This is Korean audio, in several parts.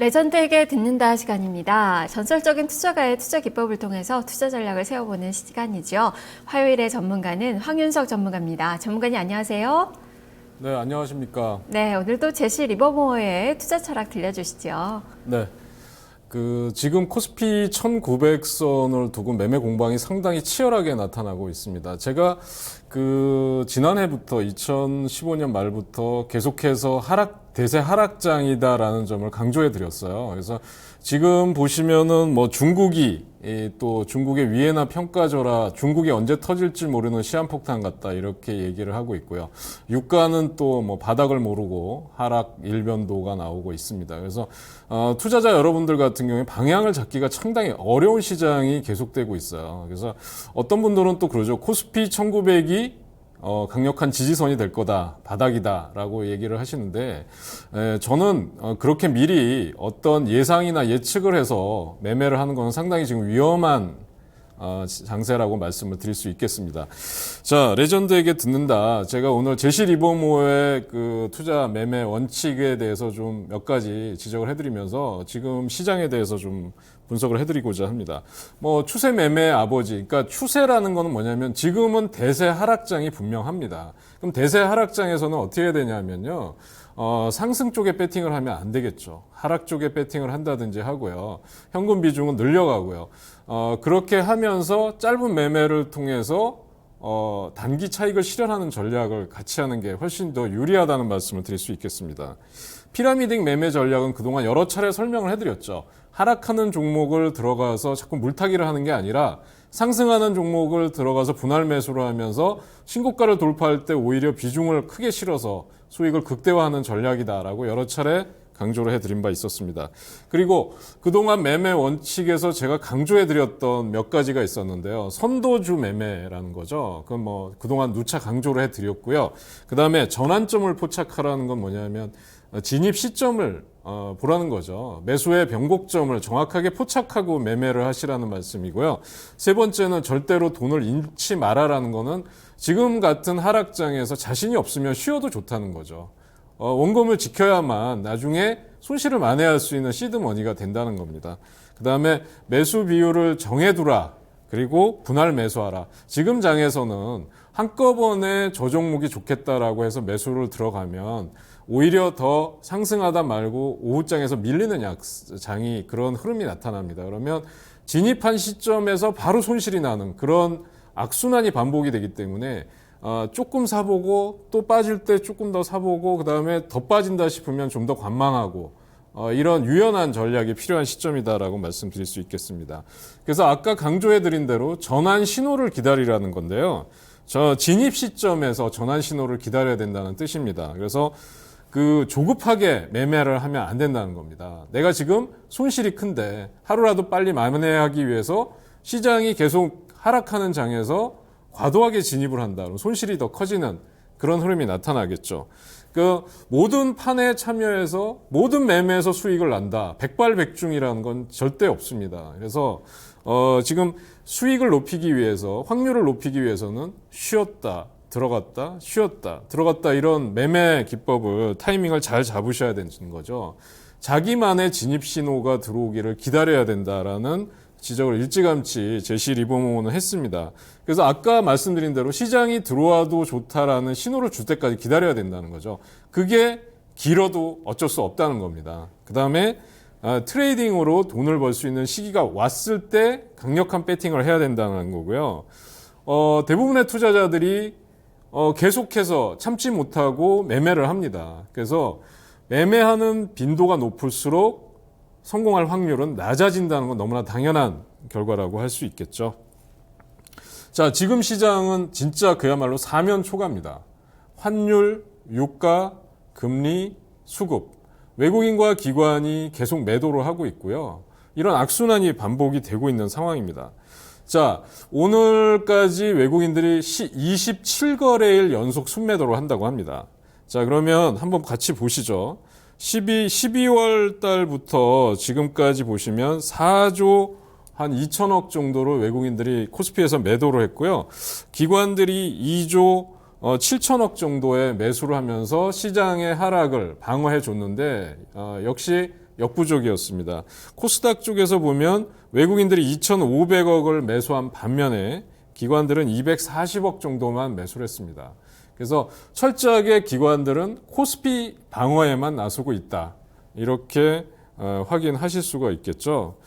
레전드에게 듣는다 시간입니다. 전설적인 투자가의 투자 기법을 통해서 투자 전략을 세워보는 시간이죠. 화요일의 전문가는 황윤석 전문가입니다. 전문가님 안녕하세요. 네, 안녕하십니까. 네, 오늘도 제시 리버모어의 투자 철학 들려주시죠. 네. 지금 코스피 1900선을 두고 매매 공방이 상당히 치열하게 나타나고 있습니다. 제가 지난해부터 2015년 말부터 계속해서 대세 하락장이다라는 점을 강조해 드렸어요. 그래서 지금 보시면은 중국의 위에나 평가줘라, 중국이 언제 터질지 모르는 시한폭탄 같다, 이렇게 얘기를 하고 있고요. 유가는 또 바닥을 모르고 하락 일변도가 나오고 있습니다. 그래서 투자자 여러분들 같은 경우에 방향을 잡기가 상당히 어려운 시장이 계속되고 있어요. 그래서 어떤 분들은 또 그러죠. 코스피 1900이 강력한 지지선이 될 거다, 바닥이다라고 얘기를 하시는데, 저는 그렇게 미리 어떤 예상이나 예측을 해서 매매를 하는 건 상당히 지금 위험한 장세라고 말씀을 드릴 수 있겠습니다. 자, 레전드에게 듣는다. 제가 오늘 제시 리버모어의 투자 매매 원칙에 대해서 좀 몇 가지 지적을 해드리면서 지금 시장에 대해서 좀 분석을 해드리고자 합니다. 추세 매매의 아버지, 그러니까 추세라는 거는 뭐냐면 지금은 대세 하락장이 분명합니다. 그럼 대세 하락장에서는 어떻게 해야 되냐면요. 상승 쪽에 배팅을 하면 안 되겠죠. 하락 쪽에 배팅을 한다든지 하고요. 현금 비중은 늘려가고요. 그렇게 하면서 짧은 매매를 통해서 단기 차익을 실현하는 전략을 같이 하는 게 훨씬 더 유리하다는 말씀을 드릴 수 있겠습니다. 피라미드 매매 전략은 그동안 여러 차례 설명을 해드렸죠. 하락하는 종목을 들어가서 자꾸 물타기를 하는 게 아니라 상승하는 종목을 들어가서 분할 매수를 하면서 신고가를 돌파할 때 오히려 비중을 크게 실어서 수익을 극대화하는 전략이다라고 여러 차례 강조를 해드린 바 있었습니다. 그리고 그동안 매매 원칙에서 제가 강조해드렸던 몇 가지가 있었는데요. 선도주 매매라는 거죠. 그건 그동안 누차 강조를 해드렸고요. 그 다음에 전환점을 포착하라는 건 뭐냐면 진입 시점을 보라는 거죠. 매수의 변곡점을 정확하게 포착하고 매매를 하시라는 말씀이고요. 세 번째는 절대로 돈을 잃지 마라라는 거는 지금 같은 하락장에서 자신이 없으면 쉬어도 좋다는 거죠. 원금을 지켜야만 나중에 손실을 만회할 수 있는 시드머니가 된다는 겁니다. 그 다음에 매수 비율을 정해두라. 그리고 분할 매수하라. 지금 장에서는 한꺼번에 저 종목이 좋겠다라고 해서 매수를 들어가면 오히려 더 상승하다 말고 오후장에서 밀리는 장이 그런 흐름이 나타납니다. 그러면 진입한 시점에서 바로 손실이 나는 그런 악순환이 반복이 되기 때문에 조금 사보고 또 빠질 때 조금 더 사보고 그 다음에 더 빠진다 싶으면 좀 더 관망하고 이런 유연한 전략이 필요한 시점이다라고 말씀드릴 수 있겠습니다. 그래서 아까 강조해드린 대로 전환 신호를 기다리라는 건데요. 진입 시점에서 전환 신호를 기다려야 된다는 뜻입니다. 그래서 조급하게 매매를 하면 안 된다는 겁니다. 내가 지금 손실이 큰데 하루라도 빨리 만회하기 위해서 시장이 계속 하락하는 장에서 과도하게 진입을 한다. 손실이 더 커지는 그런 흐름이 나타나겠죠. 모든 판에 참여해서 모든 매매에서 수익을 난다. 백발백중이라는 건 절대 없습니다. 그래서 지금 수익을 높이기 위해서, 확률을 높이기 위해서는 쉬었다, 들어갔다, 쉬었다, 들어갔다 이런 매매 기법을, 타이밍을 잘 잡으셔야 되는 거죠. 자기만의 진입 신호가 들어오기를 기다려야 된다라는 지적을 일찌감치 제시 리버모어는 했습니다. 그래서 아까 말씀드린 대로 시장이 들어와도 좋다라는 신호를 줄 때까지 기다려야 된다는 거죠. 그게 길어도 어쩔 수 없다는 겁니다. 그 다음에 트레이딩으로 돈을 벌 수 있는 시기가 왔을 때 강력한 배팅을 해야 된다는 거고요. 대부분의 투자자들이 계속해서 참지 못하고 매매를 합니다. 그래서 매매하는 빈도가 높을수록 성공할 확률은 낮아진다는 건 너무나 당연한 결과라고 할 수 있겠죠. 자, 지금 시장은 진짜 그야말로 사면초가입니다. 환율, 유가, 금리, 수급, 외국인과 기관이 계속 매도를 하고 있고요. 이런 악순환이 반복이 되고 있는 상황입니다. 자, 오늘까지 외국인들이 27거래일 연속 순매도를 한다고 합니다. 자, 그러면 한번 같이 보시죠. 12월 달부터 지금까지 보시면 4조 한 2천억 정도로 외국인들이 코스피에서 매도를 했고요. 기관들이 2조 7천억 정도의 매수를 하면서 시장의 하락을 방어해 줬는데 역시 역부족이었습니다. 코스닥 쪽에서 보면 외국인들이 2,500억을 매수한 반면에 기관들은 240억 정도만 매수를 했습니다. 그래서 철저하게 기관들은 코스피 방어에만 나서고 있다. 이렇게 확인하실 수가 있겠죠.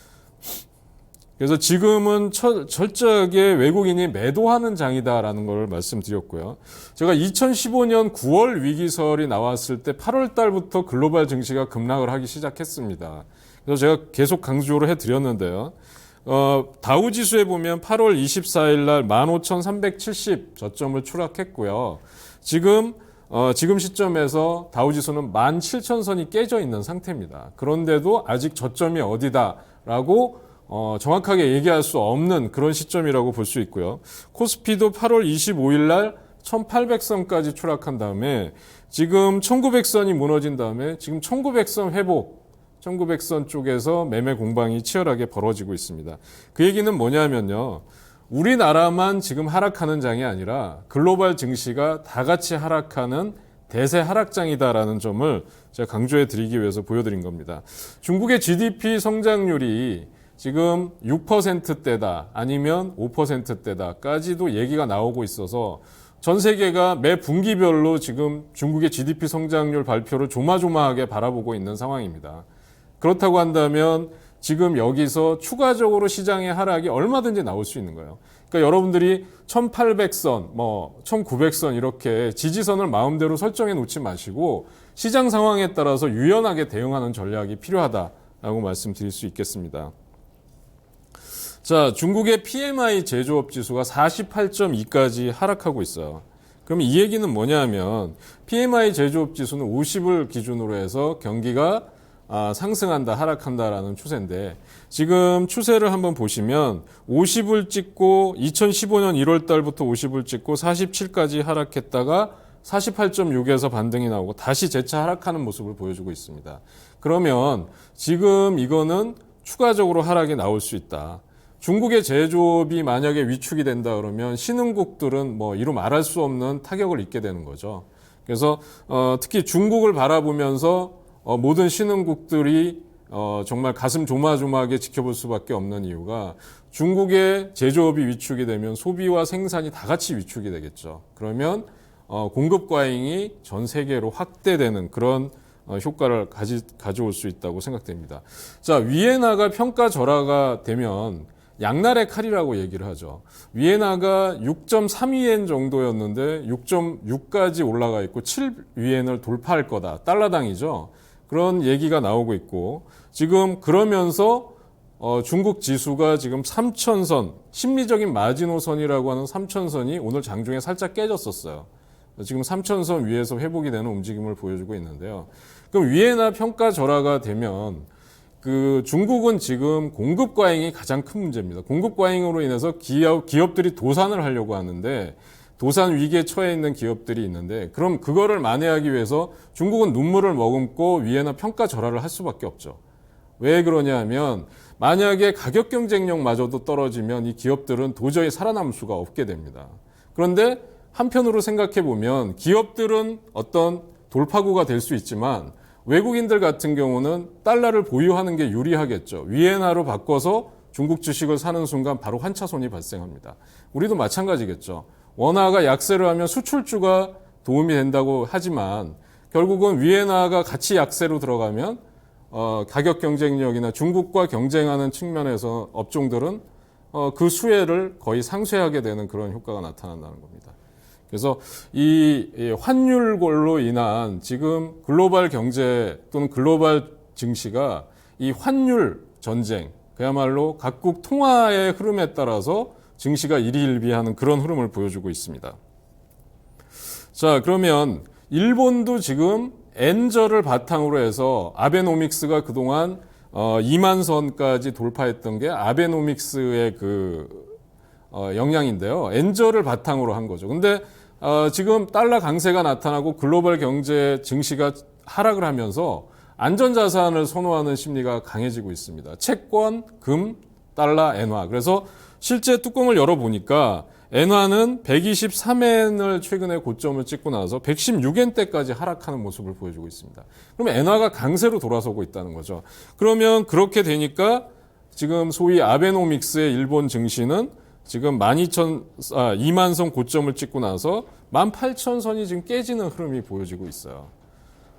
그래서 지금은 철저하게 외국인이 매도하는 장이다라는 걸 말씀드렸고요. 제가 2015년 9월 위기설이 나왔을 때 8월 달부터 글로벌 증시가 급락을 하기 시작했습니다. 그래서 제가 계속 강조를 해드렸는데요. 다우지수에 보면 8월 24일 날 15,370 저점을 추락했고요. 지금 시점에서 다우지수는 17,000선이 깨져 있는 상태입니다. 그런데도 아직 저점이 어디다라고 정확하게 얘기할 수 없는 그런 시점이라고 볼 수 있고요. 코스피도 8월 25일 날 1800선까지 추락한 다음에 지금 1900선이 무너진 다음에 지금 1900선 회복, 1900선 쪽에서 매매 공방이 치열하게 벌어지고 있습니다. 그 얘기는 뭐냐면요. 우리나라만 지금 하락하는 장이 아니라 글로벌 증시가 다 같이 하락하는 대세 하락장이다라는 점을 제가 강조해 드리기 위해서 보여드린 겁니다. 중국의 GDP 성장률이 지금 6%대다 아니면 5%대다까지도 얘기가 나오고 있어서 전 세계가 매 분기별로 지금 중국의 GDP 성장률 발표를 조마조마하게 바라보고 있는 상황입니다. 그렇다고 한다면 지금 여기서 추가적으로 시장의 하락이 얼마든지 나올 수 있는 거예요. 그러니까 여러분들이 1800선, 1900선 이렇게 지지선을 마음대로 설정해 놓지 마시고 시장 상황에 따라서 유연하게 대응하는 전략이 필요하다라고 말씀드릴 수 있겠습니다. 자, 중국의 PMI 제조업 지수가 48.2까지 하락하고 있어요. 그럼 이 얘기는 뭐냐면 PMI 제조업 지수는 50을 기준으로 해서 경기가 상승한다, 하락한다라는 추세인데 지금 추세를 한번 보시면 50을 찍고 2015년 1월 달부터 50을 찍고 47까지 하락했다가 48.6에서 반등이 나오고 다시 재차 하락하는 모습을 보여주고 있습니다. 그러면 지금 이거는 추가적으로 하락이 나올 수 있다. 중국의 제조업이 만약에 위축이 된다 그러면 신흥국들은 이루 말할 수 없는 타격을 입게 되는 거죠. 그래서 특히 중국을 바라보면서 모든 신흥국들이 정말 가슴 조마조마하게 지켜볼 수밖에 없는 이유가 중국의 제조업이 위축이 되면 소비와 생산이 다 같이 위축이 되겠죠. 그러면 공급 과잉이 전 세계로 확대되는 그런 효과를 가져올 수 있다고 생각됩니다. 자, 위엔화가 평가절하가 되면 양날의 칼이라고 얘기를 하죠. 위엔화가 6.32엔 정도였는데 6.6까지 올라가 있고 7위엔을 돌파할 거다. 달러당이죠. 그런 얘기가 나오고 있고 지금 그러면서 중국 지수가 지금 3,000선, 심리적인 마지노선이라고 하는 3,000선이 오늘 장중에 살짝 깨졌었어요. 지금 3,000선 위에서 회복이 되는 움직임을 보여주고 있는데요. 그럼 위엔화 평가절하가 되면 중국은 지금 공급 과잉이 가장 큰 문제입니다. 공급 과잉으로 인해서 기업들이 도산을 하려고 하는데 도산 위기에 처해 있는 기업들이 있는데 그럼 그거를 만회하기 위해서 중국은 눈물을 머금고 위엔화 평가 절하를 할 수밖에 없죠. 왜 그러냐 하면 만약에 가격 경쟁력마저도 떨어지면 이 기업들은 도저히 살아남을 수가 없게 됩니다. 그런데 한편으로 생각해 보면 기업들은 어떤 돌파구가 될 수 있지만 외국인들 같은 경우는 달러를 보유하는 게 유리하겠죠. 위엔화로 바꿔서 중국 주식을 사는 순간 바로 환차손이 발생합니다. 우리도 마찬가지겠죠. 원화가 약세를 하면 수출주가 도움이 된다고 하지만 결국은 위엔화가 같이 약세로 들어가면 가격 경쟁력이나 중국과 경쟁하는 측면에서 업종들은 그 수혜를 거의 상쇄하게 되는 그런 효과가 나타난다는 겁니다. 그래서 이 환율골로 인한 지금 글로벌 경제 또는 글로벌 증시가 이 환율 전쟁, 그야말로 각국 통화의 흐름에 따라서 증시가 일희일비하는 그런 흐름을 보여주고 있습니다. 자, 그러면 일본도 지금 엔저를 바탕으로 해서 아베노믹스가 그동안 2만 선까지 돌파했던 게 아베노믹스의 영향인데요. 엔저를 바탕으로 한 거죠. 근데 지금 달러 강세가 나타나고 글로벌 경제 증시가 하락을 하면서 안전자산을 선호하는 심리가 강해지고 있습니다. 채권, 금, 달러, 엔화. 그래서 실제 뚜껑을 열어보니까 엔화는 123엔을 최근에 고점을 찍고 나서 116엔대까지 하락하는 모습을 보여주고 있습니다. 그러면 엔화가 강세로 돌아서고 있다는 거죠. 그러면 그렇게 되니까 지금 소위 아베노믹스의 일본 증시는 지금 2만선 고점을 찍고 나서 18,000선이 지금 깨지는 흐름이 보여지고 있어요.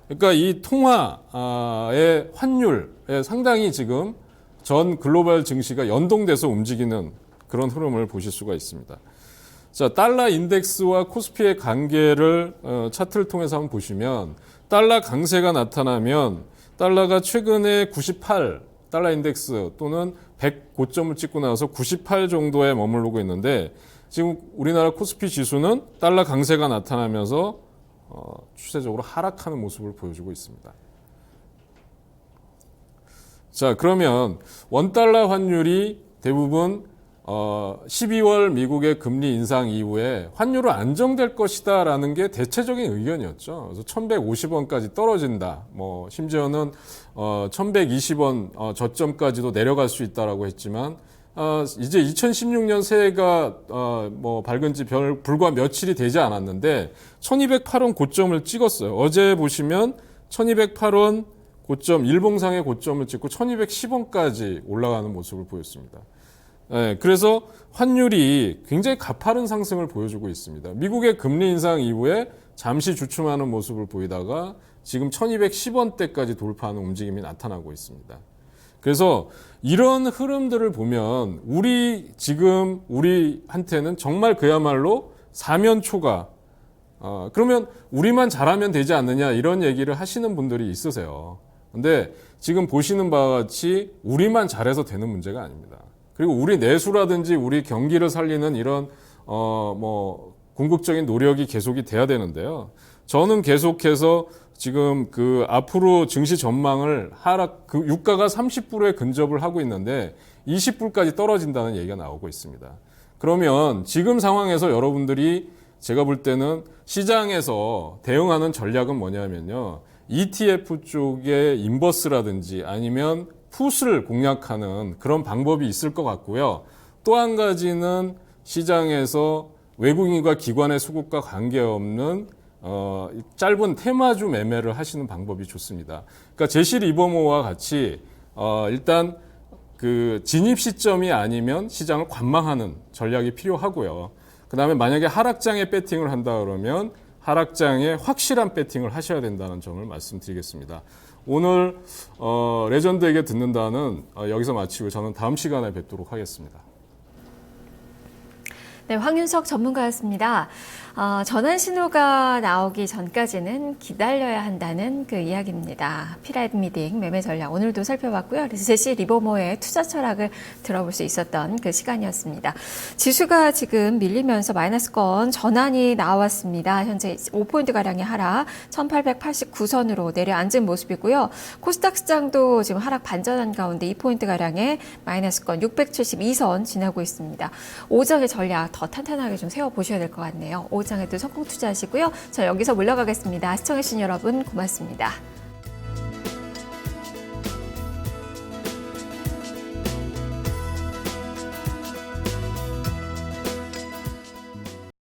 그러니까 이 통화의 환율에 상당히 지금 전 글로벌 증시가 연동돼서 움직이는 그런 흐름을 보실 수가 있습니다. 자, 달러 인덱스와 코스피의 관계를 차트를 통해서 한번 보시면 달러 강세가 나타나면 달러가 최근에 98 달러 인덱스 또는 100 고점을 찍고 나서 98 정도에 머무르고 있는데 지금 우리나라 코스피 지수는 달러 강세가 나타나면서 추세적으로 하락하는 모습을 보여주고 있습니다. 자, 그러면 원달러 환율이 대부분 12월 미국의 금리 인상 이후에 환율은 안정될 것이다라는 게 대체적인 의견이었죠. 그래서 1,150원까지 떨어진다. 뭐 심지어는 1,120원 저점까지도 내려갈 수 있다라고 했지만 이제 2016년 새해가 뭐 밝은 지 불과 며칠이 되지 않았는데 1,208원 고점을 찍었어요. 어제 보시면 1,208원 고점, 일봉상의 고점을 찍고 1,210원까지 올라가는 모습을 보였습니다. 네, 그래서 환율이 굉장히 가파른 상승을 보여주고 있습니다. 미국의 금리 인상 이후에 잠시 주춤하는 모습을 보이다가 지금 1,210원대까지 돌파하는 움직임이 나타나고 있습니다. 그래서 이런 흐름들을 보면 우리한테는 정말 그야말로 사면초가 그러면 우리만 잘하면 되지 않느냐 이런 얘기를 하시는 분들이 있으세요. 근데 지금 보시는 바와 같이 우리만 잘해서 되는 문제가 아닙니다. 그리고 우리 내수라든지 우리 경기를 살리는 이런 궁극적인 노력이 계속이 돼야 되는데요. 저는 계속해서 지금 그 앞으로 증시 전망을 유가가 30불에 근접을 하고 있는데 20불까지 떨어진다는 얘기가 나오고 있습니다. 그러면 지금 상황에서 여러분들이 제가 볼 때는 시장에서 대응하는 전략은 뭐냐면요. ETF 쪽의 인버스라든지 아니면 풋을 공략하는 그런 방법이 있을 것 같고요. 또 한 가지는 시장에서 외국인과 기관의 수급과 관계없는 짧은 테마주 매매를 하시는 방법이 좋습니다. 그러니까 제시 리버모어와 같이 일단 그 진입 시점이 아니면 시장을 관망하는 전략이 필요하고요. 그다음에 만약에 하락장에 배팅을 한다 그러면 하락장에 확실한 배팅을 하셔야 된다는 점을 말씀드리겠습니다. 오늘 레전드에게 듣는다는 여기서 마치고 저는 다음 시간에 뵙도록 하겠습니다. 네, 황윤석 전문가였습니다. 전환 신호가 나오기 전까지는 기다려야 한다는 그 이야기입니다. 피라이드 미딩 매매 전략 오늘도 살펴봤고요. 그래서 제시 리버모어의 투자 철학을 들어볼 수 있었던 그 시간이었습니다. 지수가 지금 밀리면서 마이너스권 전환이 나왔습니다. 현재 5포인트가량의 하락 1889선으로 내려앉은 모습이고요. 코스닥 시장도 지금 하락 반전한 가운데 2포인트가량의 마이너스권 672선 지나고 있습니다. 오정의 전략 더 탄탄하게 좀 세워보셔야 될 것 같네요. 오장에도 성공 투자하시고요. 저 여기서 물러가겠습니다. 시청해주신 여러분 고맙습니다.